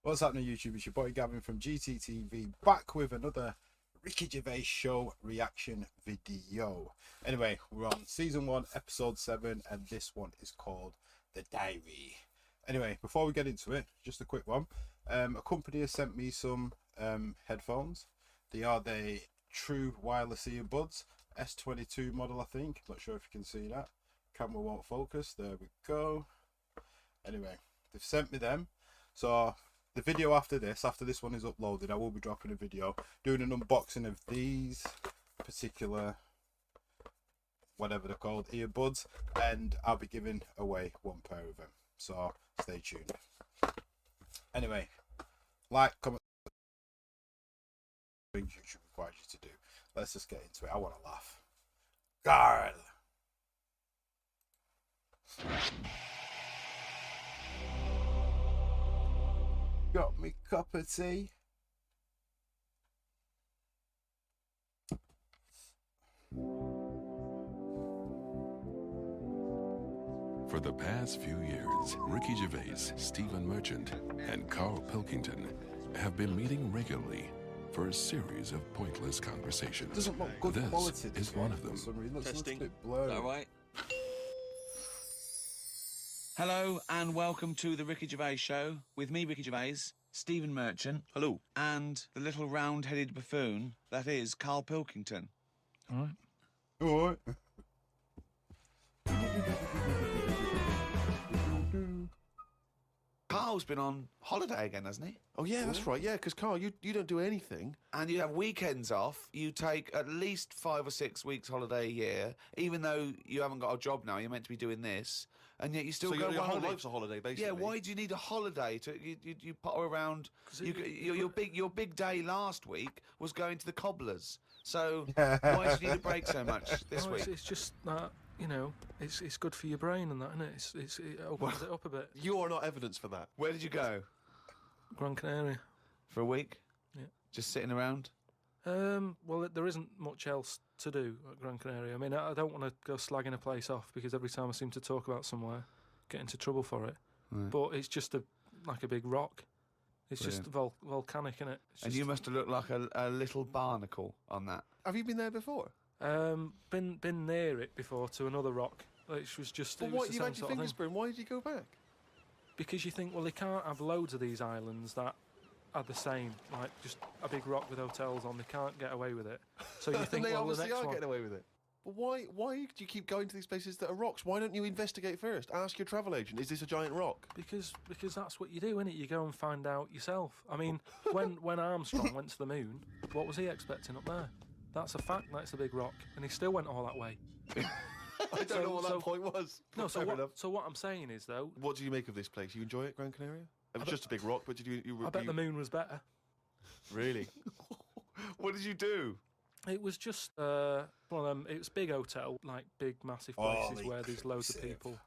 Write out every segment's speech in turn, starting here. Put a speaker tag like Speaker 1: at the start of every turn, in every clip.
Speaker 1: What's happening, YouTube? It's your boy Gavin from GTTV, back with another Ricky Gervais show reaction video. Anyway, we're on season 1, episode 7, and this one is called The Diary. Anyway, before we get into it, just a quick one. A company has sent me some headphones. They are the True Wireless Earbuds, S22 model, I think. Not sure if you can see that. Camera won't focus. There we go. Anyway, they've sent me them. So the video after this one is uploaded, I will be dropping a video doing an unboxing of these particular, whatever they're called, earbuds, and I'll be giving away one pair of them. So stay tuned. Anyway, like, comment, things YouTube requires you to do. Let's just get into it. I want to laugh. Girl. Got me cup of tea.
Speaker 2: For the past few years, Ricky Gervais, Stephen Merchant, and Carl Pilkington have been meeting regularly for a series of pointless conversations.
Speaker 1: Doesn't look good
Speaker 2: this
Speaker 1: quality.
Speaker 2: is one of them.
Speaker 3: Testing.
Speaker 1: A bit blurry.
Speaker 3: All right. Hello and welcome to the Ricky Gervais Show with me, Ricky Gervais, Stephen Merchant.
Speaker 4: Hello.
Speaker 3: And the little round-headed buffoon that is Carl Pilkington. All right.
Speaker 1: All right.
Speaker 3: Carl's been on holiday again, hasn't he?
Speaker 4: Oh, yeah, that's right. Yeah, because, Carl, you don't do anything.
Speaker 3: And you have weekends off. You take at least 5 or 6 weeks holiday a year, even though you haven't got a job now. You're meant to be doing this, and yet you still
Speaker 4: So
Speaker 3: go
Speaker 4: your
Speaker 3: on
Speaker 4: whole
Speaker 3: holiday.
Speaker 4: life's a holiday, basically.
Speaker 3: Yeah, why do you need a holiday? You potter around. Your big day last week was going to the Cobblers. So why do you need a break so much this week?
Speaker 5: It's just that, you know, it's good for your brain and that, isn't it? It opens it up a bit.
Speaker 4: You are not evidence for that.
Speaker 3: Where did you go?
Speaker 5: Gran Canaria.
Speaker 3: For a week?
Speaker 5: Yeah.
Speaker 3: Just sitting around?
Speaker 5: Well, there isn't much else to do at Gran Canaria. I mean, I don't want to go slagging a place off because every time I seem to talk about somewhere, get into trouble for it.
Speaker 3: Right.
Speaker 5: But it's just like a big rock. It's just volcanic, innit?
Speaker 3: And you must have looked like a little barnacle on that.
Speaker 4: Have you been there before?
Speaker 5: Been near it before to another rock, which was just.
Speaker 4: But
Speaker 5: It
Speaker 4: what,
Speaker 5: was the
Speaker 4: you
Speaker 5: same
Speaker 4: had your
Speaker 5: sort of
Speaker 4: fingers
Speaker 5: thing.
Speaker 4: burned. Why did you go back?
Speaker 5: Because you think, well, they can't have loads of these islands that are the same, like just a big rock with hotels on. They can't get away with it. So you think,
Speaker 4: And they
Speaker 5: well, the
Speaker 4: obviously
Speaker 5: next
Speaker 4: are
Speaker 5: one.
Speaker 4: getting away with it. But why do you keep going to these places that are rocks? Why don't you investigate first? Ask your travel agent, is this a giant rock?
Speaker 5: Because that's what you do, innit? You go and find out yourself. I mean, when Armstrong went to the moon, what was he expecting up there? That's a fact. That's a big rock, and he still went all that way.
Speaker 4: I don't know what that point was.
Speaker 5: No,
Speaker 4: Fair enough.
Speaker 5: so what I'm saying is, though,
Speaker 4: What do you make of this place? You enjoy it, Gran Canaria? It was just a big rock, but did you
Speaker 5: I bet the moon was better.
Speaker 4: Really?
Speaker 3: What did you do?
Speaker 5: It was just one of them. It was big hotel, like big massive places
Speaker 1: Holy
Speaker 5: where there's loads of
Speaker 1: crap.
Speaker 5: people,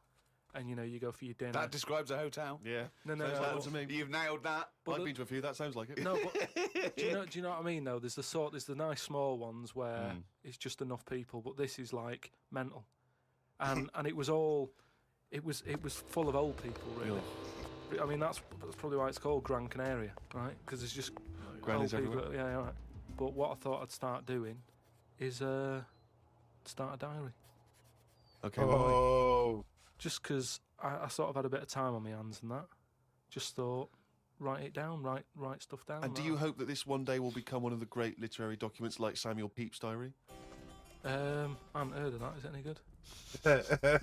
Speaker 5: and you go for your dinner.
Speaker 3: That describes a hotel.
Speaker 4: Yeah.
Speaker 5: No,
Speaker 4: Sounds like one to me.
Speaker 3: You've nailed that.
Speaker 4: I've been to a few, that sounds like it.
Speaker 5: No, but do you know what I mean? Though there's the nice small ones where it's just enough people, but this is like mental, and it was full of old people, really. I mean that's probably why it's called Gran Canaria, right? Because it's just
Speaker 4: Grannies
Speaker 5: old people.
Speaker 4: everywhere.
Speaker 5: Yeah, right. But what I thought I'd start doing is start a diary.
Speaker 4: Okay, why?
Speaker 1: Oh.
Speaker 5: Just because I sort of had a bit of time on my hands and that. Just thought, write it down, write stuff down.
Speaker 4: And do you hope that this one day will become one of the great literary documents like Samuel Pepys' diary?
Speaker 5: I haven't heard of that. Is it any good?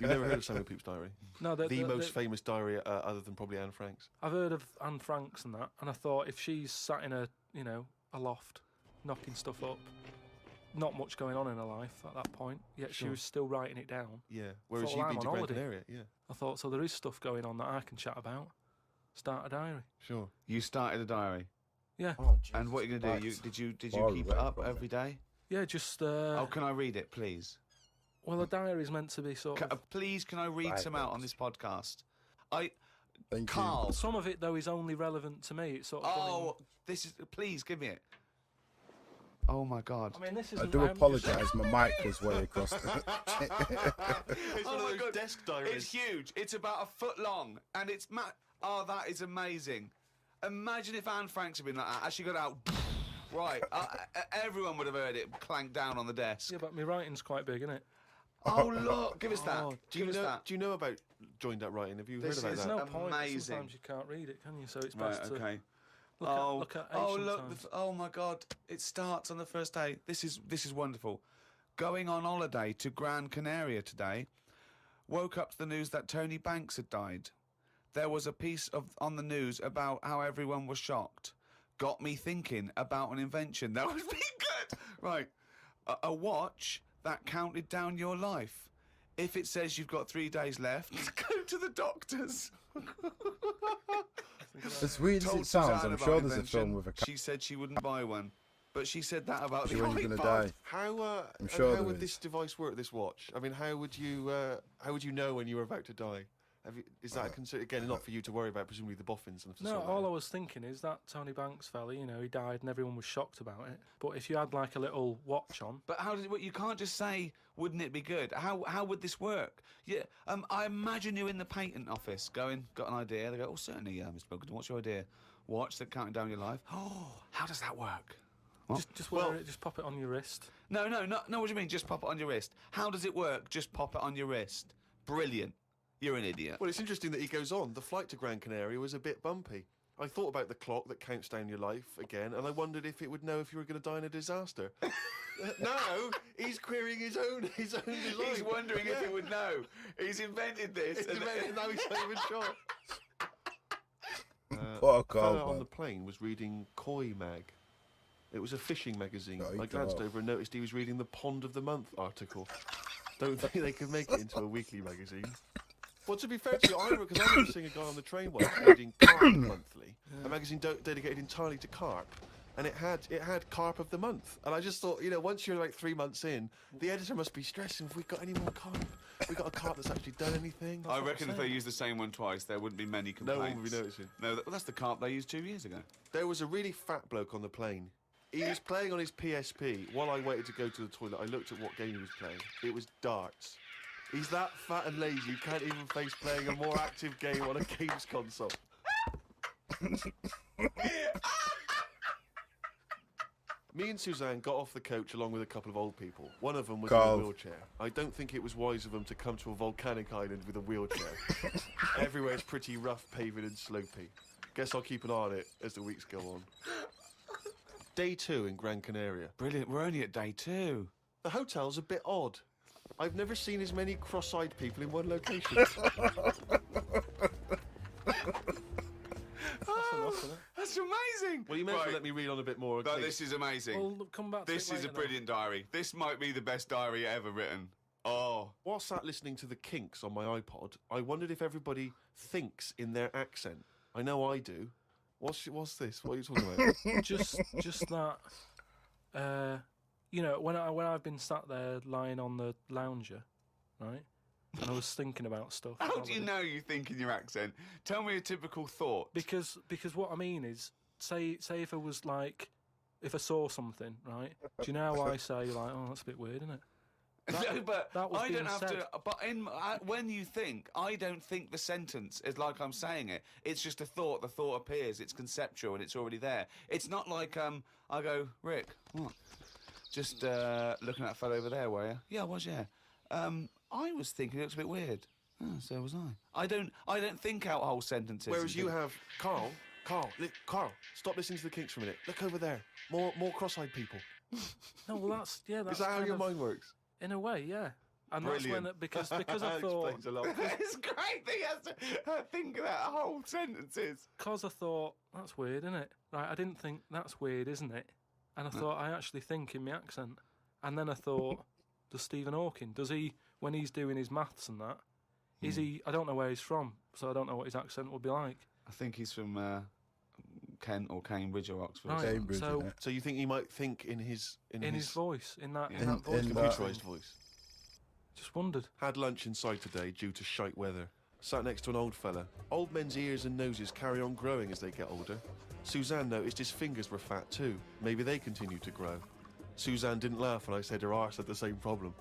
Speaker 4: You've never heard of Samuel Pepys' diary?
Speaker 5: No,
Speaker 4: The most famous diary other than probably Anne Frank's.
Speaker 5: I've heard of Anne Frank's and that, and I thought if she's sat in a loft, knocking stuff up, not much going on in her life at that point, yet she
Speaker 4: Sure.
Speaker 5: was still writing it down.
Speaker 4: Yeah, whereas
Speaker 5: Thought,
Speaker 4: you've
Speaker 5: well,
Speaker 4: been
Speaker 5: I'm
Speaker 4: to
Speaker 5: on
Speaker 4: Gran
Speaker 5: holiday.
Speaker 4: Canaria, yeah.
Speaker 5: I thought, so there is stuff going on that I can chat about. Start a diary.
Speaker 4: Sure.
Speaker 3: You started a diary.
Speaker 5: Yeah,
Speaker 1: Oh,
Speaker 3: And what are you going to do?
Speaker 1: Jesus
Speaker 3: Did you
Speaker 1: Christ.
Speaker 3: keep it up every day?
Speaker 5: yeah, just.
Speaker 3: Oh, can I read it, please?
Speaker 5: Well, a diary is meant to be sort of.
Speaker 3: Please, can I read
Speaker 1: Right,
Speaker 3: some out on
Speaker 1: thanks.
Speaker 3: this podcast?
Speaker 1: Thank you.
Speaker 3: Carl.
Speaker 5: Some of it though is only relevant to me. It's sort of.
Speaker 3: Oh, this is. Please give me it. Oh my God.
Speaker 5: I mean, this is.
Speaker 1: I do apologise, my mic was way across.
Speaker 4: It's
Speaker 3: Oh
Speaker 4: one
Speaker 3: my
Speaker 4: of those
Speaker 3: God.
Speaker 4: desk diaries.
Speaker 3: It's huge. It's about a foot long, and it's oh, that is amazing. Imagine if Anne Franks had been like that. As she got out, right, everyone would have heard it clank down on the desk.
Speaker 5: Yeah, but my writing's quite big, isn't it?
Speaker 3: Oh, look, give us that.
Speaker 4: Oh, do
Speaker 3: Give
Speaker 4: you
Speaker 3: us
Speaker 4: know?
Speaker 3: that.
Speaker 4: Do you know about joined up writing? Have you heard
Speaker 3: This
Speaker 4: about
Speaker 3: is
Speaker 4: that?
Speaker 5: There's no point.
Speaker 3: Amazing.
Speaker 5: Sometimes you can't read it, can you? So it's
Speaker 3: Right,
Speaker 5: best to
Speaker 3: okay.
Speaker 5: look at ancient
Speaker 3: look!
Speaker 5: times.
Speaker 3: Oh my God! It starts on the first day. This is wonderful. Going on holiday to Gran Canaria today. Woke up to the news that Tony Banks had died. There was a piece on the news about how everyone was shocked. Got me thinking about an invention that would be good. Right, a watch that counted down your life. If it says you've got 3 days left, go to the doctors.
Speaker 1: As weird as
Speaker 3: Told
Speaker 1: it sounds,
Speaker 3: Suzanne
Speaker 1: I'm
Speaker 3: about
Speaker 1: sure there's a
Speaker 3: invention.
Speaker 1: film with a
Speaker 3: She said she wouldn't buy one, but she said that about the
Speaker 1: when you're
Speaker 3: iPod.
Speaker 1: gonna die.
Speaker 4: How
Speaker 1: I'm sure
Speaker 4: how
Speaker 1: there
Speaker 4: would
Speaker 1: is.
Speaker 4: this device work? This watch? I mean, how would you know when you were about to die? Is that considered again not for you to worry about? Presumably the boffins and
Speaker 5: No,
Speaker 4: stuff like
Speaker 5: all
Speaker 4: that.
Speaker 5: I was thinking is that Tony Banks fella, you know, he died and everyone was shocked about it. But if you had like a little watch on,
Speaker 3: But how did it work? You can't just say, "Wouldn't it be good?" How would this work? Yeah, I imagine you in the patent office going, "Got an idea?" They go, "Oh, certainly, Mr. Pilkington. What's your idea?" Watch that counting down your life. Oh, how does that work?
Speaker 5: just wear it, just pop it on your wrist.
Speaker 3: No. What do you mean? Just pop it on your wrist? How does it work? Just pop it on your wrist. Brilliant. You're an idiot.
Speaker 4: Well, it's interesting that he goes on. The flight to Gran Canaria was a bit bumpy. I thought about the clock that counts down your life again, and I wondered if it would know if you were going to die in a disaster. Now he's querying his own design.
Speaker 3: He's wondering if he would know. He's invented this.
Speaker 4: And now he's not even sure.
Speaker 1: Fuck
Speaker 4: Fella
Speaker 1: off,
Speaker 4: on
Speaker 1: man.
Speaker 4: the plane was reading Koi Mag. It was a fishing magazine.
Speaker 1: No, you
Speaker 4: I glanced
Speaker 1: can't.
Speaker 4: over and noticed he was reading the Pond of the Month article. Don't think they could make it into a weekly magazine. Well, to be fair to you, because I remember seeing a guy on the train once reading Carp Monthly, a magazine dedicated entirely to carp, and it had Carp of the Month. And I just thought, you know, once you're like 3 months in, the editor must be stressing. Have we got any more carp? Have we got a carp that's actually done anything?
Speaker 3: I reckon if they used the same one twice, there wouldn't be many
Speaker 4: No
Speaker 3: complaints.
Speaker 4: one would be noticing.
Speaker 3: No, that's the carp they used 2 years ago.
Speaker 4: There was a really fat bloke on the plane. He was playing on his PSP. While I waited to go to the toilet, I looked at what game he was playing. It was darts. He's that fat and lazy, you can't even face playing a more active game on a games console. Me and Suzanne got off the coach along with a couple of old people. One of them was in
Speaker 1: Carl.
Speaker 4: a wheelchair. I don't think it was wise of them to come to a volcanic island with a wheelchair. Everywhere's pretty rough, paving and slopey. Guess I'll keep an eye on it as the weeks go on. Day 2 in Gran Canaria.
Speaker 3: Brilliant. We're only at day 2.
Speaker 4: The hotel's a bit odd. I've never seen as many cross-eyed people in one location.
Speaker 5: That's enough, isn't it?
Speaker 3: That's amazing.
Speaker 4: Well, you may as well let me read on a bit more.
Speaker 3: No, this is amazing.
Speaker 5: We'll come back to
Speaker 3: This
Speaker 5: it
Speaker 3: is a
Speaker 5: later,
Speaker 3: brilliant diary. This might be the best diary ever written. Oh.
Speaker 4: While sat listening to the Kinks on my iPod, I wondered if everybody thinks in their accent. I know I do. What's this? What are you talking about?
Speaker 5: though. Just that. You know, when I've been sat there lying on the lounger, right, and I was thinking about stuff.
Speaker 3: How do you know you think in your accent? Tell me a typical thought.
Speaker 5: Because what I mean is, say if I was like, if I saw something, right? Do you know how I say like, oh, that's a bit weird, isn't it?
Speaker 3: No, but
Speaker 5: that was
Speaker 3: I don't
Speaker 5: being
Speaker 3: have
Speaker 5: said.
Speaker 3: to. But when you think, I don't think the sentence is like I'm saying it. It's just a thought. The thought appears. It's conceptual and it's already there. It's not like I go, Rick, what? Just looking at that fellow over there, were you? Yeah, I was. Yeah. I was thinking it looks a bit weird. Oh, so was I. I don't think out whole sentences.
Speaker 4: Whereas you have Carl, stop listening to the Kinks for a minute. Look over there. More cross-eyed people.
Speaker 5: No, well that's
Speaker 4: Is
Speaker 5: that's
Speaker 4: that how
Speaker 5: kind
Speaker 4: your
Speaker 5: of-
Speaker 4: mind works?
Speaker 5: In a way, yeah. And
Speaker 3: Brilliant.
Speaker 5: that's when because I
Speaker 4: That
Speaker 5: thought
Speaker 4: explains a lot.
Speaker 3: It's great that he has to think about whole sentences.
Speaker 5: because I thought that's weird, isn't it? Right, I didn't think that's weird, isn't it? And I thought I actually think in my accent. And then I thought, does Stephen Hawking, does he, when he's doing his maths and that, is he? I don't know where he's from, so I don't know what his accent would be like.
Speaker 3: I think he's from Kent or Cambridge or Oxford.
Speaker 5: Right.
Speaker 1: Cambridge,
Speaker 5: so-
Speaker 1: innit?
Speaker 4: So you think he might think in his
Speaker 5: voice, in that
Speaker 1: In-
Speaker 5: voice.
Speaker 1: in
Speaker 4: computerised voice?
Speaker 5: Just wondered.
Speaker 4: Had lunch inside today due to shite weather. Sat next to an old fella. Old men's ears and noses carry on growing as they get older. Suzanne noticed his fingers were fat too. Maybe they continue to grow. Suzanne didn't laugh when I said her arse had the same problem.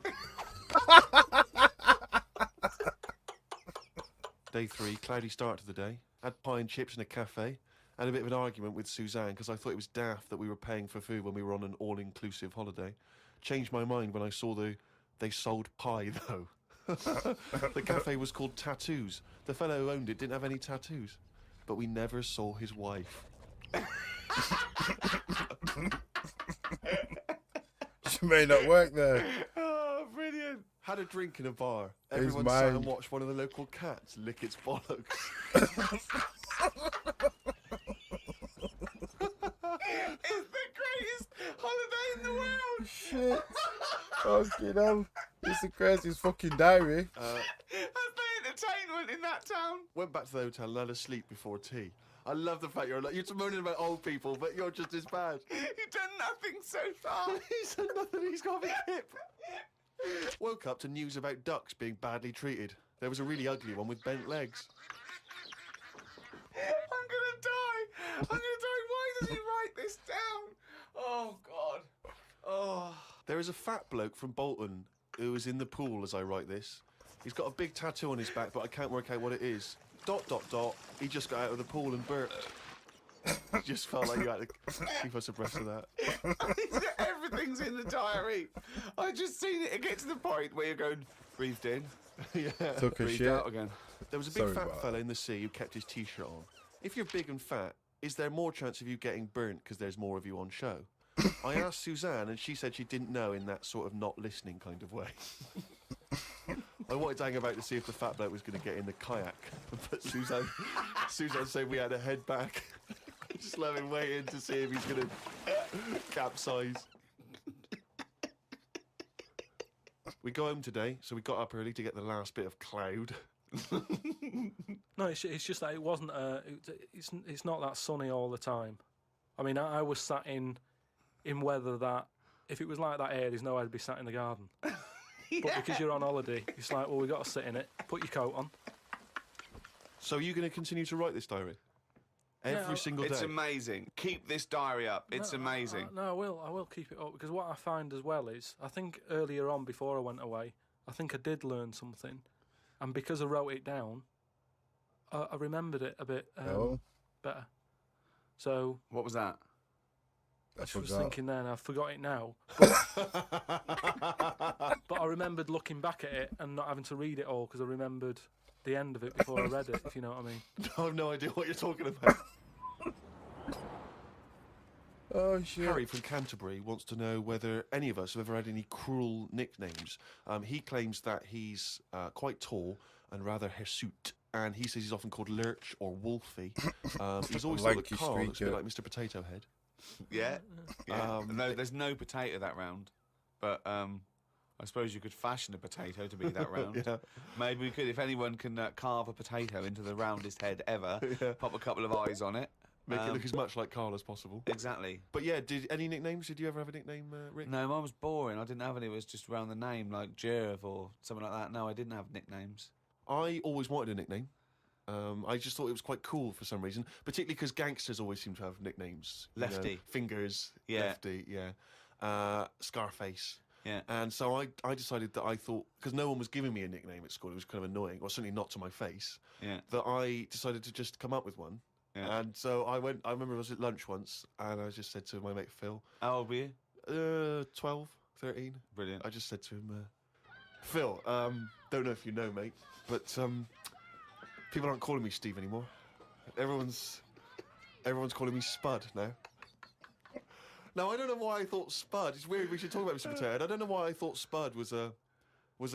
Speaker 4: Day 3, cloudy start to the day. Had pie and chips in a cafe. and a bit of an argument with Suzanne because I thought it was daft that we were paying for food when we were on an all-inclusive holiday. Changed my mind when I saw they sold pie, though. The cafe was called Tattoos. The fellow who owned it didn't have any tattoos. But we never saw his wife.
Speaker 1: She may not work there.
Speaker 3: Oh, brilliant.
Speaker 4: Had a drink in a bar.
Speaker 1: His
Speaker 4: Everyone sat and
Speaker 1: mind.
Speaker 4: watched one of the local cats lick its bollocks.
Speaker 3: It's the greatest holiday in the world.
Speaker 1: Shit. Fucking hell. It's the craziest fucking diary.
Speaker 3: That's the entertainment in that town.
Speaker 4: Went back to the hotel and had a sleep before tea. I love the fact you're moaning about old people, but you're just as bad.
Speaker 3: You've done nothing so far.
Speaker 4: He's done nothing, he's got a big hip. Woke up to news about ducks being badly treated. There was a really ugly one with bent legs.
Speaker 3: I'm gonna die. Why did he write this down? Oh, God. Oh.
Speaker 4: There is a fat bloke from Bolton who is in the pool as I write this. He's got a big tattoo on his back, but I can't work out what it is. ... He just got out of the pool and burped. Just felt like you had to keep us abreast of that.
Speaker 3: Everything's in the diary. I just seen it get to the point where you're going, breathed in,
Speaker 4: Yeah.
Speaker 1: Took a
Speaker 3: breathed
Speaker 1: shit.
Speaker 3: out again.
Speaker 4: There was a big
Speaker 1: Sorry
Speaker 4: fat
Speaker 1: about
Speaker 4: fella in the sea who kept his t-shirt on. If you're big and fat, is there more chance of you getting burnt because there's more of you on show? I asked Suzanne and she said she didn't know in that sort of not listening kind of way. I wanted to hang about to see if the fat bloke was going to get in the kayak, but Suzanne said we had to head back. Just let him wait in to see if he's going to capsize. We go home today, so we got up early to get the last bit of cloud.
Speaker 5: No, it's just that it wasn't. It's not that sunny all the time. I mean, I was sat in weather that if it was like that here, there's no way I'd be sat in the garden. But because you're on holiday, it's like, well, we got to sit in it. Put your coat on.
Speaker 4: So are you going to continue to write this diary? Every single day?
Speaker 3: It's amazing. Keep this diary up. It's amazing.
Speaker 5: No, I will keep it up because what I find as well is I think earlier on before I went away, I think I did learn something, and because I wrote it down, I remembered it a bit better. So
Speaker 3: What was that?
Speaker 5: I was thinking then, I forgot it now. But I remembered looking back at it and not having to read it all because I remembered the end of it before I read it, if you know what I mean.
Speaker 4: I have no idea what you're talking about.
Speaker 1: Oh, shit.
Speaker 4: Harry from Canterbury wants to know whether any of us have ever had any cruel nicknames. He claims that he's quite tall and rather hirsute, and he says he's often called Lurch or Wolfie. He's always thought that
Speaker 1: Lanky
Speaker 4: Carl looks a bit
Speaker 1: streaker.
Speaker 4: like Mr. Potato Head.
Speaker 3: Yeah. No, there's no potato that round, but I suppose you could fashion a potato to be that round.
Speaker 4: Yeah.
Speaker 3: Maybe we could, if anyone can carve a potato into the roundest head ever,
Speaker 4: Yeah.
Speaker 3: pop a couple of eyes on it.
Speaker 4: Make it look as much like Carl as possible.
Speaker 3: Exactly.
Speaker 4: But yeah, any nicknames? Did you ever have a nickname, Rick?
Speaker 3: No, mine was boring. I didn't have any. It was just around the name, like Gervais or something like that. No, I didn't have nicknames.
Speaker 4: I always wanted a nickname. I just thought it was quite cool for some reason, particularly because gangsters always seem to have nicknames. You know,
Speaker 3: Lefty.
Speaker 4: Fingers.
Speaker 3: Yeah.
Speaker 4: Lefty, yeah. Scarface.
Speaker 3: Yeah.
Speaker 4: And so I decided that I thought, because no one was giving me a nickname at school, it was kind of annoying, or certainly not to my face,
Speaker 3: Yeah.
Speaker 4: that I decided to just come up with one.
Speaker 3: Yeah.
Speaker 4: And so I remember I was at lunch once, and I just said to my mate Phil,
Speaker 3: How old were you?
Speaker 4: 12, 13.
Speaker 3: Brilliant.
Speaker 4: I just said to him, Phil, don't know if you know, mate, but people aren't calling me Steve anymore. Everyone's calling me Spud now. Now, I don't know why I thought Spud. It's weird. We should talk about Mr. Potato Head. I don't know why I thought Spud was a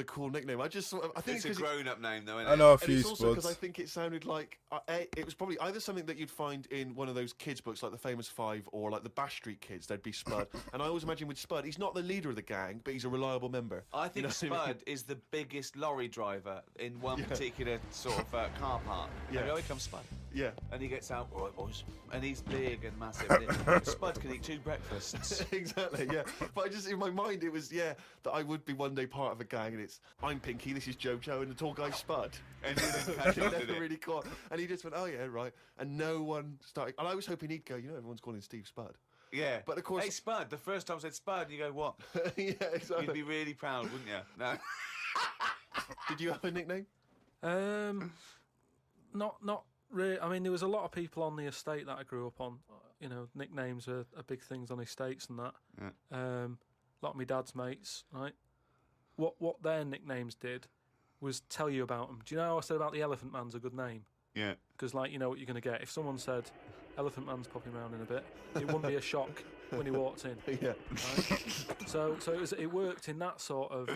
Speaker 4: cool nickname. I think
Speaker 3: It's a
Speaker 4: 'cause it-
Speaker 3: grown-up name, though, isn't
Speaker 1: I
Speaker 3: it?
Speaker 1: know a
Speaker 4: and
Speaker 1: few
Speaker 4: it's also because I
Speaker 1: Spuds.
Speaker 4: think it sounded like it was probably either something that you'd find in one of those kids' books, like the Famous Five, or like the Bash Street Kids. There'd be Spud, and I always imagine with Spud, he's not the leader of the gang, but he's a reliable member.
Speaker 3: I think
Speaker 4: You know what I mean?
Speaker 3: Spud is the biggest lorry driver in one particular sort of car park.
Speaker 4: Yeah.
Speaker 3: Yeah. Here comes Spud.
Speaker 4: Yeah,
Speaker 3: And he gets out, all right, boys. And he's big and massive. And Spud can eat 2 breakfasts.
Speaker 4: exactly. Yeah, but I just in my mind it was that I would be one day part of a gang, and it's I'm Pinky, this is Jojo, and the tall guy Spud.
Speaker 3: And you didn't catch on,
Speaker 4: That's
Speaker 3: did it?
Speaker 4: really cool. And he just went, oh yeah, right. And no one started. And I was hoping he'd go, everyone's calling Steve Spud.
Speaker 3: Yeah.
Speaker 4: But of course-
Speaker 3: Hey, Spud. The first time I said Spud, you go, what?
Speaker 4: Yeah, exactly.
Speaker 3: You'd be really proud, wouldn't you? No.
Speaker 4: Did you have a nickname?
Speaker 5: Not I mean, there was a lot of people on the estate that I grew up on. You know, nicknames are big things on estates and that.
Speaker 3: Yeah.
Speaker 5: A lot of my dad's mates, right? What their nicknames did was tell you about them. Do you know how I said about the Elephant Man's a good name?
Speaker 3: Yeah.
Speaker 5: Because, like, you know what you're going to get. If someone said, Elephant Man's popping around in a bit, it wouldn't be a shock when he walked in.
Speaker 4: Yeah.
Speaker 5: Right? So it worked in that sort of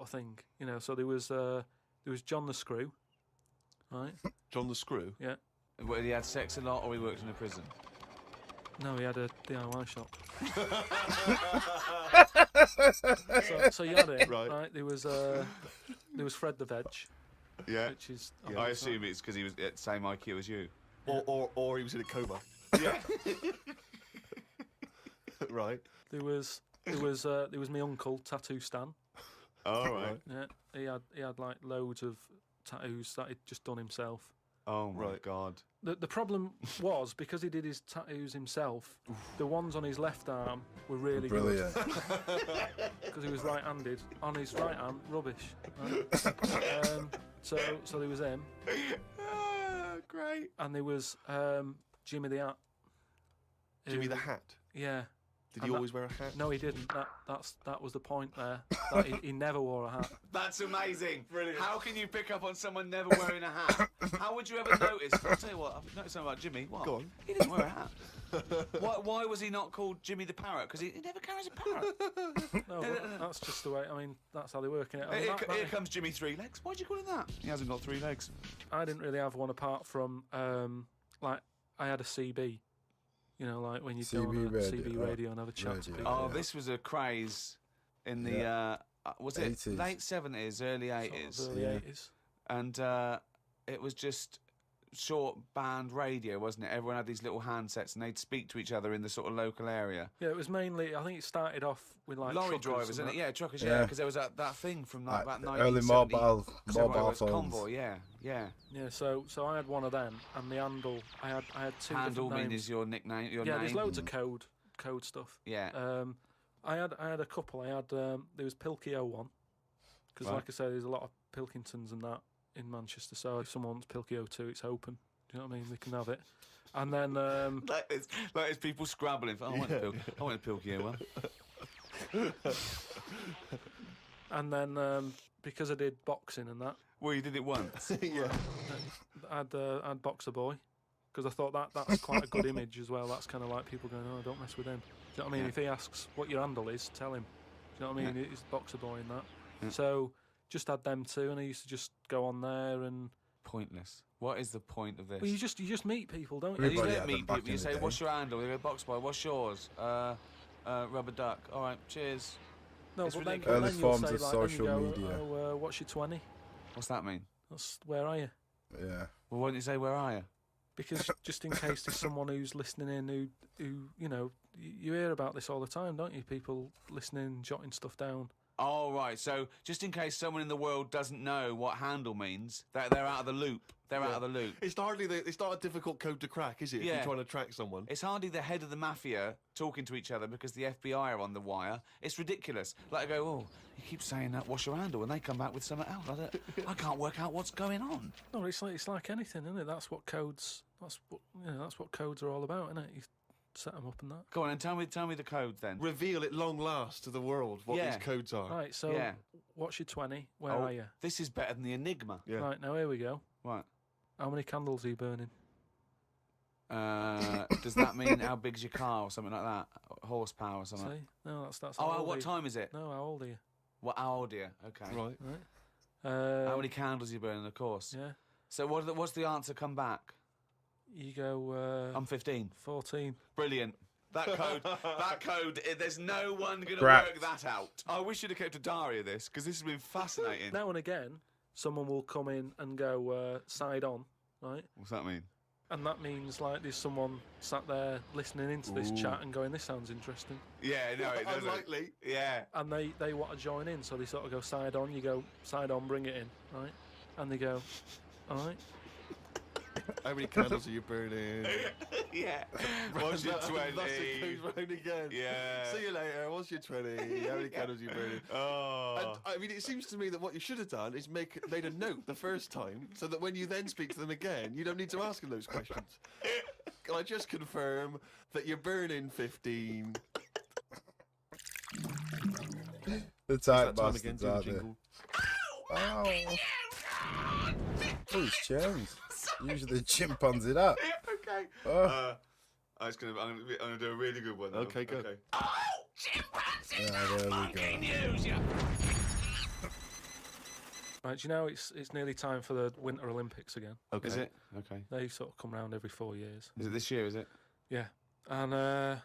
Speaker 5: thing. You know, so there was John the Screw, right?
Speaker 4: John the Screw.
Speaker 5: Yeah.
Speaker 3: Whether he had sex a lot or he worked in a prison.
Speaker 5: No, he had a DIY shop. so you had it, right? There was Fred the Veg.
Speaker 3: Yeah.
Speaker 5: Which is
Speaker 3: I assume it's because he was at the same IQ as you.
Speaker 4: Or he was in a coma.
Speaker 3: Yeah.
Speaker 4: Right.
Speaker 5: There was my uncle, Tattoo Stan.
Speaker 3: All right.
Speaker 5: Yeah, he had like loads of tattoos that he'd just done himself.
Speaker 3: Oh my
Speaker 4: Right.
Speaker 3: God.
Speaker 5: The problem was, because he did his tattoos himself, the ones on his left arm were really
Speaker 1: Brilliant.
Speaker 5: good. Because he was right-handed. On his right hand, rubbish. Right? So there was him.
Speaker 3: Great.
Speaker 5: And there was Jimmy the Hat.
Speaker 4: Jimmy the Hat.
Speaker 5: Yeah.
Speaker 4: Did he always wear a hat?
Speaker 5: No, he didn't. That was the point there. That he never wore a hat.
Speaker 3: That's amazing. Brilliant. How can you pick up on someone never wearing a hat? How would you ever notice? I'll tell you what, I've noticed something about Jimmy. What?
Speaker 4: Go on.
Speaker 3: He didn't wear a hat. Why was he not called Jimmy the Parrot? Because he never carries a parrot.
Speaker 5: No, but that's just the way. I mean, that's how they work in it. I mean,
Speaker 3: Here comes Jimmy Three Legs. Why'd you call him that? He hasn't got 3 legs.
Speaker 5: I didn't really have one apart from like I had a CB. You know, like when you go on a CB radio and have a chat to people.
Speaker 3: Oh, this was a craze in the was it
Speaker 1: 80s.
Speaker 3: late 70s, early 80s,
Speaker 5: Sort of early 80s.
Speaker 3: and it was just short band radio, wasn't it? Everyone had these little handsets and they'd speak to each other in the sort of local area.
Speaker 5: Yeah, it was mainly. I think it started off with like
Speaker 3: Lorry
Speaker 5: truckers
Speaker 3: drivers,
Speaker 5: and
Speaker 3: isn't it?
Speaker 5: that.
Speaker 3: Yeah, truckers. Yeah, because there was that thing from like about
Speaker 1: early
Speaker 3: 1970.
Speaker 1: mobile
Speaker 3: 'cause everyone
Speaker 1: phones.
Speaker 3: was Convoy. Yeah.
Speaker 5: Yeah, so I had one of them, and the handle. I had two
Speaker 3: Handle
Speaker 5: different
Speaker 3: mean
Speaker 5: names.
Speaker 3: is your nickname. Your
Speaker 5: Yeah,
Speaker 3: name.
Speaker 5: there's loads of code stuff.
Speaker 3: Yeah.
Speaker 5: I had a couple. I had there was Pilkey 01, because
Speaker 3: Right.
Speaker 5: like I say, there's a lot of Pilkingtons and that in Manchester. So if someone wants Pilkey 02, it's open. Do you know what I mean? They can have it. And then
Speaker 3: Like it's people scrabbling. I want a Pilkey one.
Speaker 5: and then because I did boxing and that,
Speaker 3: Well, you did it once.
Speaker 4: Yeah.
Speaker 5: I'd Boxer Boy, because I thought that's quite a good image as well. That's kind of like people going, oh, don't mess with him. Do you know what I mean?
Speaker 3: Yeah.
Speaker 5: If he asks what your handle is, tell him. Do you know what I mean? It's Boxer Boy and that.
Speaker 3: Yeah.
Speaker 5: So just had them two, and I used to just go on there and.
Speaker 3: Pointless. What is the point of this?
Speaker 5: Well, you just meet people, don't you?
Speaker 3: You
Speaker 1: Everybody
Speaker 3: don't
Speaker 1: had them
Speaker 3: meet
Speaker 1: back
Speaker 3: people.
Speaker 1: in
Speaker 3: You
Speaker 1: the
Speaker 3: say,
Speaker 1: day.
Speaker 3: "What's your handle?" They go, "Box Boy." What's yours? Rubber duck. All right, cheers.
Speaker 5: No,
Speaker 3: It's
Speaker 5: but then,
Speaker 3: ridiculous.
Speaker 1: Early
Speaker 5: then you'll
Speaker 1: forms
Speaker 5: say,
Speaker 1: of
Speaker 5: like, then you
Speaker 1: social
Speaker 5: go,
Speaker 1: media.
Speaker 5: Oh, what's your 20?
Speaker 3: What's that mean?
Speaker 5: That's where are you?
Speaker 1: Yeah.
Speaker 3: Well, why don't you say, "Where are you?"
Speaker 5: Because just in case there's someone who's listening in who you know, you hear about this all the time, don't you? People listening, jotting stuff down.
Speaker 3: Oh, right. So just in case someone in the world doesn't know what handle means, they're out of the loop. They're out of the loop.
Speaker 4: It's not a difficult code to crack, is it? If
Speaker 3: Yeah.
Speaker 4: you're trying to track someone.
Speaker 3: It's hardly the head of the mafia talking to each other because the FBI are on the wire. It's ridiculous. Like I go, oh, you keep saying that, what's your handle? And they come back with something else. I can't work out what's going on.
Speaker 5: No, it's like anything, isn't it? That's what codes are all about, isn't it? You set them up and that.
Speaker 3: Go on and tell me the codes then.
Speaker 4: Reveal at long last to the world what
Speaker 3: Yeah.
Speaker 4: these codes are.
Speaker 5: Right, so
Speaker 3: Yeah.
Speaker 5: what's your 20? Where
Speaker 3: Oh,
Speaker 5: are you?
Speaker 3: This is better than the Enigma.
Speaker 4: Yeah.
Speaker 5: Right, now here we go.
Speaker 3: Right.
Speaker 5: How many candles are you burning?
Speaker 3: Does that mean how big's your car or something like that? Horsepower or something?
Speaker 5: See? No, that's
Speaker 3: Oh,
Speaker 5: how old are
Speaker 3: what
Speaker 5: you?
Speaker 3: time is it?
Speaker 5: No, how old are you?
Speaker 3: How old are you? Okay.
Speaker 4: Right.
Speaker 5: Right.
Speaker 3: How many candles are you burning, of course?
Speaker 5: Yeah.
Speaker 3: So what's the answer come back?
Speaker 5: You go
Speaker 3: I'm 15.
Speaker 5: 14.
Speaker 3: Brilliant. That code, there's no one going to
Speaker 1: Correct.
Speaker 3: work that out. I wish you'd have kept a diary of this, because this has been fascinating.
Speaker 5: Now and again, someone will come in and go side on, right?
Speaker 3: What's that mean?
Speaker 5: And that means like there's someone sat there listening into this chat and going, this sounds interesting.
Speaker 3: Yeah, no, it doesn't.
Speaker 4: Unlikely.
Speaker 3: Yeah.
Speaker 5: And they want to join in, so they sort of go side on, you go side on, bring it in, right? And they go, all right.
Speaker 4: How many candles are you burning?
Speaker 3: Yeah. What's your 20?
Speaker 4: That's it goes round again.
Speaker 3: Yeah.
Speaker 4: See you later. What's your 20? How many candles are you burning?
Speaker 3: Oh.
Speaker 4: And, I mean, it seems to me that what you should have done is made a note the first time, so that when you then speak to them again, you don't need to ask them those questions. Can I just confirm that you're burning 15?
Speaker 1: The
Speaker 4: Is
Speaker 1: tight
Speaker 4: that time again?
Speaker 1: bastards
Speaker 4: Do the
Speaker 1: out there.
Speaker 4: jingle.
Speaker 1: Ow. Oh, it's changed. Usually the chimpanzee that.
Speaker 3: Okay.
Speaker 1: Oh.
Speaker 3: I'm gonna do a really good one. Now.
Speaker 4: Okay, go.
Speaker 3: Okay.
Speaker 1: Yeah, there we go.
Speaker 5: Right, do you know it's nearly time for the Winter Olympics again?
Speaker 4: Okay.
Speaker 3: Is it? Okay.
Speaker 5: They sort of come round every 4 years.
Speaker 3: Is it this year? Is it?
Speaker 5: Yeah, and the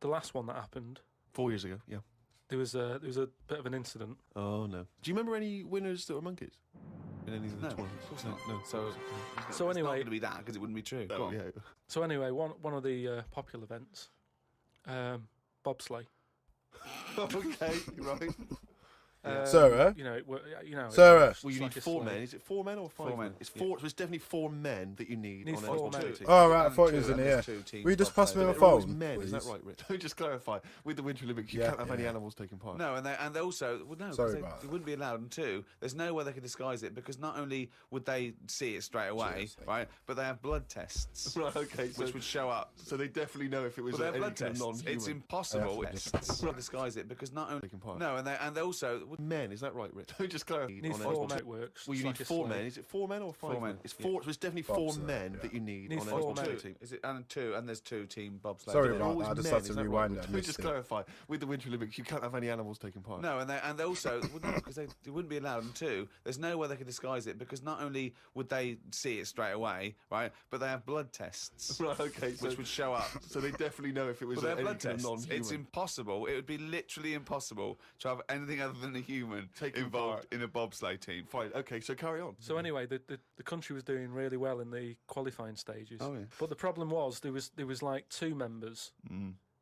Speaker 5: last one that happened,
Speaker 4: 4 years ago, yeah.
Speaker 5: there was a bit of an incident.
Speaker 4: Oh, no. Do you remember any winners that were monkeys? In any of the
Speaker 3: No,
Speaker 4: tournaments?
Speaker 3: of course not.
Speaker 4: No.
Speaker 5: So
Speaker 3: It's not
Speaker 5: anyway-
Speaker 3: going to be that because it wouldn't be true. Go
Speaker 4: Oh,
Speaker 3: on.
Speaker 4: yeah.
Speaker 5: So anyway, one of the popular events, bobsleigh.
Speaker 4: Okay, right.
Speaker 1: Sarah?
Speaker 5: You know,
Speaker 1: Sarah.
Speaker 5: it's
Speaker 4: Well, you
Speaker 5: like
Speaker 4: need
Speaker 5: a
Speaker 4: 4
Speaker 5: sleigh.
Speaker 4: men. Is it 4 men or 5
Speaker 3: 4
Speaker 4: men?
Speaker 3: men.
Speaker 4: It's 4. So it's definitely 4 men that you need
Speaker 5: Need
Speaker 4: on
Speaker 5: four
Speaker 4: a
Speaker 5: men.
Speaker 4: football team.
Speaker 1: Oh, right, I
Speaker 3: And
Speaker 1: thought he
Speaker 3: two,
Speaker 1: was in
Speaker 3: and
Speaker 1: here.
Speaker 3: there's 2 teams
Speaker 1: Will you just
Speaker 3: bobsleigh.
Speaker 1: pass me my
Speaker 4: They're always
Speaker 1: phone,
Speaker 4: men,
Speaker 1: please?
Speaker 4: is that right, Rich? Let me just clarify. With the Winter Olympics, you
Speaker 1: Yeah,
Speaker 4: can't have any
Speaker 1: yeah.
Speaker 4: animals taking part.
Speaker 3: No, and they also well, no,
Speaker 1: Sorry
Speaker 3: because
Speaker 1: about
Speaker 3: they
Speaker 1: that.
Speaker 3: wouldn't be allowed. And 2, there's no way they could disguise it because not only would they see it straight away,
Speaker 1: Cheers, thank
Speaker 3: right, but they have blood tests
Speaker 4: Right, okay, so,
Speaker 3: which would show up.
Speaker 4: so they definitely know if it was
Speaker 3: Well, they have
Speaker 4: any
Speaker 3: blood
Speaker 4: kind of
Speaker 3: tests.
Speaker 4: non-human
Speaker 3: It's impossible
Speaker 1: Yeah.
Speaker 3: to disguise it because not only
Speaker 4: taking part.
Speaker 3: no, and they also would
Speaker 4: Men, is that right, Rich? Let me just clarify.
Speaker 5: Need
Speaker 4: on a
Speaker 5: 4
Speaker 4: football
Speaker 5: men.
Speaker 4: team.
Speaker 5: It works.
Speaker 4: Well, you
Speaker 5: It's
Speaker 4: need
Speaker 5: like a
Speaker 4: 4
Speaker 5: sleigh.
Speaker 4: men. Is it 4 men or 5
Speaker 3: 4
Speaker 4: men?
Speaker 3: men.
Speaker 4: It's 4. So it's definitely 4
Speaker 1: Bobsleigh,
Speaker 4: men
Speaker 1: yeah.
Speaker 4: that you need
Speaker 5: Need
Speaker 4: on a
Speaker 5: 4
Speaker 4: football
Speaker 5: men.
Speaker 4: team.
Speaker 3: Is it and 2 and there's 2 team bobsleigh.
Speaker 1: Sorry
Speaker 4: They're
Speaker 1: about
Speaker 4: always
Speaker 1: that, I just
Speaker 4: men,
Speaker 1: had to
Speaker 4: is that
Speaker 1: rewind
Speaker 4: right?
Speaker 1: it, I
Speaker 4: Let me
Speaker 1: missed
Speaker 4: just
Speaker 1: it.
Speaker 4: clarify. With the Winter Olympics, you can't have any animals taking part.
Speaker 3: No, and they also because they wouldn't be allowed. And 2, there's no way they could disguise it because not only would they see it straight away, right, but they have blood tests
Speaker 4: Right, okay, so,
Speaker 3: which would show up.
Speaker 4: so they definitely know if it was
Speaker 3: Well, they have
Speaker 4: any
Speaker 3: blood
Speaker 4: kind of
Speaker 3: tests.
Speaker 4: non-human.
Speaker 3: It's impossible. It would be literally impossible to have anything other than a human
Speaker 4: Taking
Speaker 3: involved
Speaker 4: part.
Speaker 3: in a bobsleigh team.
Speaker 4: Fine, okay, so carry on.
Speaker 5: So anyway, the country was doing really well in the qualifying stages.
Speaker 3: Oh, yeah.
Speaker 5: But the problem was there was like 2 members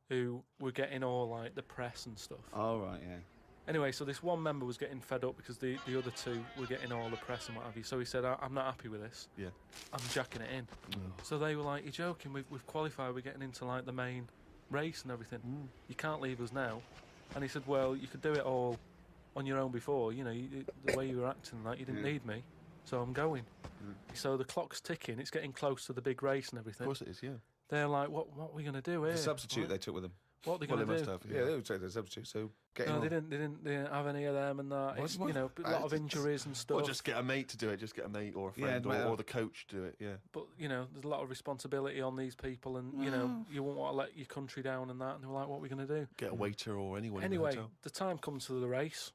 Speaker 5: who were getting all like the press and stuff.
Speaker 3: Oh right, yeah.
Speaker 5: Anyway, so this one member was getting fed up because the other 2 were getting all the press and what have you. So he said, I'm not happy with this.
Speaker 4: Yeah.
Speaker 5: I'm jacking it in. So they were like, you're joking, we've qualified, we're getting into like the main race and everything. You can't leave us now. And he said, well, you could do it all on your own before, the way you were acting like you didn't need me. So I'm going. So the clock's ticking, it's getting close to the big race and everything.
Speaker 4: Of course it is, yeah.
Speaker 5: They're like, what are we going to do here?
Speaker 3: The substitute
Speaker 5: Right?
Speaker 3: they took with them.
Speaker 5: What are they
Speaker 4: Well,
Speaker 5: going
Speaker 4: they
Speaker 5: to
Speaker 4: must
Speaker 5: do?
Speaker 4: have,
Speaker 3: Yeah, they would take the substitute. So getting
Speaker 5: No,
Speaker 3: on.
Speaker 5: they didn't have any of them and that.
Speaker 3: What?
Speaker 5: It's,
Speaker 3: What?
Speaker 5: a lot of injuries and stuff.
Speaker 4: Or just get a mate to do it, just get a mate or a friend
Speaker 3: Yeah,
Speaker 4: or the coach to do it, yeah.
Speaker 5: But there's a lot of responsibility on these people, and you won't want to let your country down and that. And they were like, "What are we going to do?"
Speaker 4: Get a waiter or anyone in the
Speaker 5: Anyway,
Speaker 4: hotel.
Speaker 5: the time comes to the race.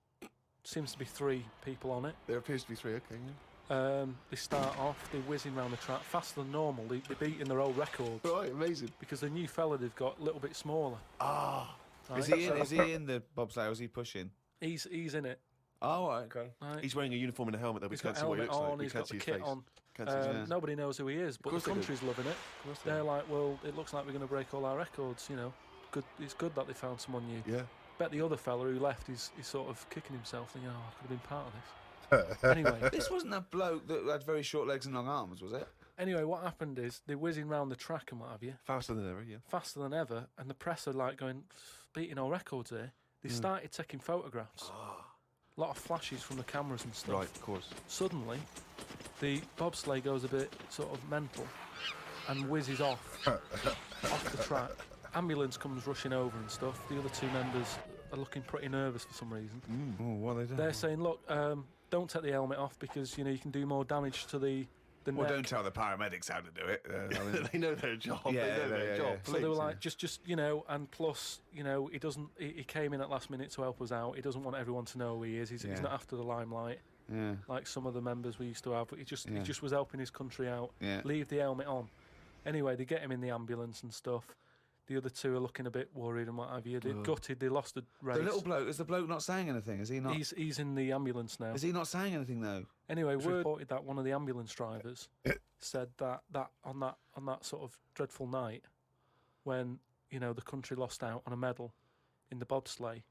Speaker 5: Seems to be 3 people on it.
Speaker 4: There appears to be 3, okay, yeah.
Speaker 5: They start off, they're whizzing around the track faster than normal. They're beating their old records
Speaker 4: Right, amazing.
Speaker 5: because the new fella they've got a little bit smaller.
Speaker 4: Ah,
Speaker 5: Right?
Speaker 3: Is he in the bobsleigh or is he pushing?
Speaker 5: He's in it.
Speaker 3: Oh, right, okay.
Speaker 5: Right?
Speaker 4: he's wearing a uniform and a helmet, though. We
Speaker 5: He's
Speaker 4: can't
Speaker 5: got
Speaker 4: see what he
Speaker 5: helmet
Speaker 4: looks
Speaker 5: on.
Speaker 4: like. We
Speaker 5: He's
Speaker 4: can't
Speaker 5: got
Speaker 4: see
Speaker 5: the
Speaker 4: his
Speaker 5: kit
Speaker 4: face.
Speaker 5: on.
Speaker 4: Can't see his face.
Speaker 5: Nobody knows who he is, but the
Speaker 4: course they do.
Speaker 5: country's loving it.
Speaker 4: Of course they
Speaker 5: They're
Speaker 4: do.
Speaker 5: like, well, it looks like we're going to break all our records. Good. It's good that they found someone new.
Speaker 4: Yeah.
Speaker 5: Bet the other fella who left is sort of kicking himself, thinking, "Oh, I could have been part of this." Anyway,
Speaker 3: This wasn't that bloke that had very short legs and long arms, was it?
Speaker 5: what happened is they're whizzing round the track and what have you,
Speaker 4: Faster than ever, yeah.
Speaker 5: faster than ever, and the press are like going, beating all records here. They started taking photographs. A lot of flashes from the cameras and stuff.
Speaker 4: Right, of course.
Speaker 5: Suddenly, the bobsleigh goes a bit sort of mental and whizzes off the track. Ambulance comes rushing over and stuff. The other 2 members are looking pretty nervous for some reason.
Speaker 3: Oh, what are they doing?
Speaker 5: They're saying, look, don't take the helmet off because you can do more damage to the
Speaker 3: Well,
Speaker 5: neck.
Speaker 3: don't tell the paramedics how to do it.
Speaker 4: They know their job.
Speaker 3: Yeah,
Speaker 4: they know their
Speaker 3: yeah,
Speaker 4: job.
Speaker 3: yeah.
Speaker 5: So they were
Speaker 4: please.
Speaker 5: like, just and plus, he doesn't. He came in at last minute to help us out. He doesn't want everyone to know who he is. He's
Speaker 3: Yeah.
Speaker 5: not after the limelight
Speaker 3: Yeah.
Speaker 5: like some of the members we used to have. But he just
Speaker 3: Yeah.
Speaker 5: was helping his country out.
Speaker 3: Yeah.
Speaker 5: Leave the helmet on. Anyway, they get him in the ambulance and stuff. The other 2 are looking a bit worried and what have you. They're gutted. They lost the race.
Speaker 3: The little bloke, is the bloke not saying anything? Is he not?
Speaker 5: He's in the ambulance now.
Speaker 3: Is he not saying anything though?
Speaker 5: Anyway, word reported that one of the ambulance drivers said that on that sort of dreadful night when the country lost out on a medal in the bobsleigh,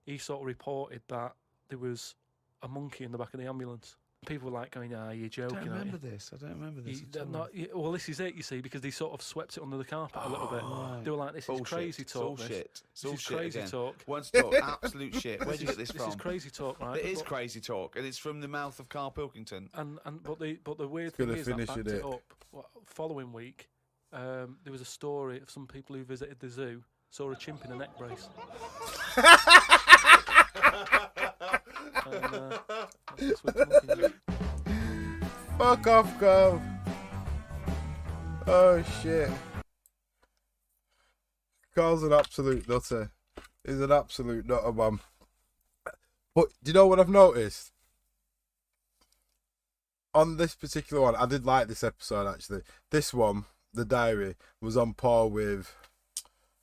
Speaker 5: he sort of reported that there was a monkey in the back of the ambulance. People were like going, "Ah, you're
Speaker 3: I
Speaker 5: joking."
Speaker 3: don't
Speaker 5: aren't
Speaker 3: remember
Speaker 5: you?"
Speaker 3: this. I don't remember this at all.
Speaker 5: Well, this is it, you see, because they sort of swept it under the carpet a little bit.
Speaker 3: right.
Speaker 5: They were like, "This
Speaker 3: Bullshit.
Speaker 5: is crazy
Speaker 3: It's all
Speaker 5: talk. This.
Speaker 3: shit. It's
Speaker 5: This
Speaker 3: all
Speaker 5: is
Speaker 3: shit
Speaker 5: crazy
Speaker 3: again.
Speaker 5: talk.
Speaker 3: Once talk, absolute shit. Where'd you get this
Speaker 5: This
Speaker 3: from?
Speaker 5: is crazy talk, right?"
Speaker 3: It is
Speaker 5: But-
Speaker 3: crazy talk, and it's from the mouth of Carl Pilkington.
Speaker 5: But the weird thing
Speaker 1: Gonna
Speaker 5: is that
Speaker 1: finish
Speaker 5: backed
Speaker 1: with
Speaker 5: it
Speaker 1: it.
Speaker 5: up. Following week, there was a story of some people who visited the zoo saw a chimp in a neck brace. That's what's looking at.
Speaker 1: Fuck off, Carl. Oh shit. Carl's an absolute nutter. He's an absolute nutter, man. But do you know what I've noticed? On this particular one, I did like this episode actually. This one, the diary, was on par with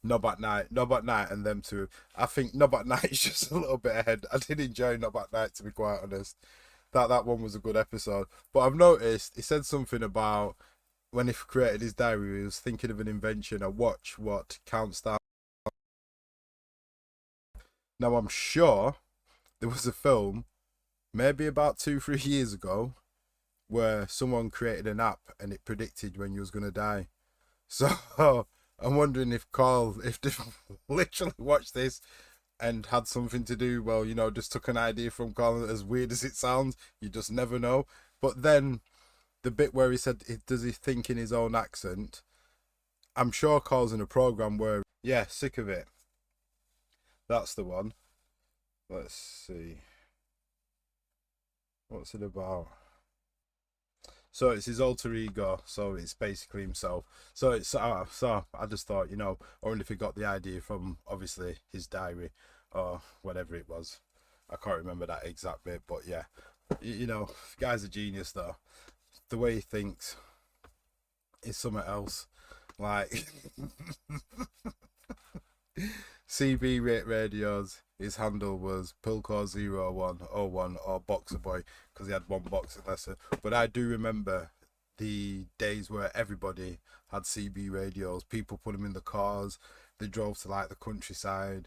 Speaker 1: Knob at Night and them two. I think Knob at Night is just a little bit ahead. I did enjoy Knob at Night, to be quite honest. That one was a good episode. But I've noticed he said something about when he created his diary, he was thinking of an invention, a watch what counts down. Now I'm sure there was a film, maybe about 2-3 years ago, where someone created an app and it predicted when you was gonna die. So I'm wondering if Carl, if they literally watched this and had something to do, well, you know, just took an idea from Carl. As weird as it sounds, you just never know. But then the bit where he said, does he think in his own accent? I'm sure Carl's in a program where, yeah, sick of it. That's the one. Let's see. What's it about? So it's his alter ego, so it's basically himself. So I just thought, you know, or if he got the idea from obviously his diary or whatever it was. I can't remember that exact bit, but yeah, you know, guy's a genius though. The way he thinks is something else. Like CB radios, his handle was Pilcore0101 or Boxer Boy, because he had one boxing lesson. But I do remember the days where everybody had CB radios. People put them in the cars. They drove to like the countryside.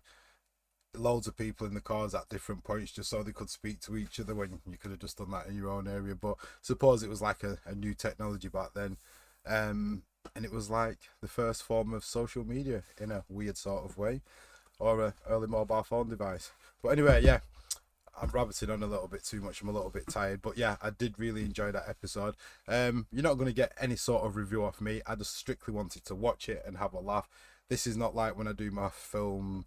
Speaker 1: Loads of people in the cars at different points just so they could speak to each other, when you could have just done that in your own area. But suppose it was like a new technology back then. And it was like the first form of social media in a weird sort of way, or a early mobile phone device. But anyway, yeah, I'm rabbiting on a little bit too much. I'm a little bit tired, but yeah, I did really enjoy that episode. You're not going to get any sort of review off me. I just strictly wanted to watch it and have a laugh. This is not like when I do my film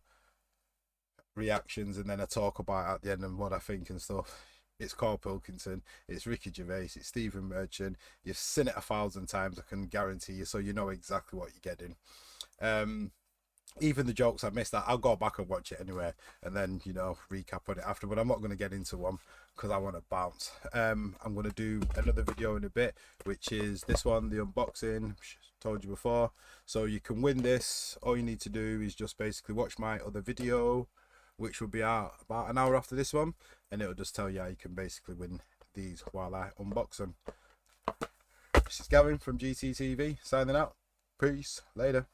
Speaker 1: reactions and then I talk about it at the end and what I think and stuff. It's Carl Pilkington, it's Ricky Gervais, it's Stephen Merchant. You've seen it 1,000 times, I can guarantee you, so you know exactly what you're getting. Even the jokes I missed, I'll go back and watch it anyway, and then, you know, recap on it after. But I'm not going to get into one because I want to bounce. I'm going to do another video in a bit, which is this one, the unboxing. Told you before. So you can win this. All you need to do is just basically watch my other video, which will be out about an hour after this one, and it'll just tell you how you can basically win these while I unbox them. This is Gavin from GTTV signing out. Peace. Later.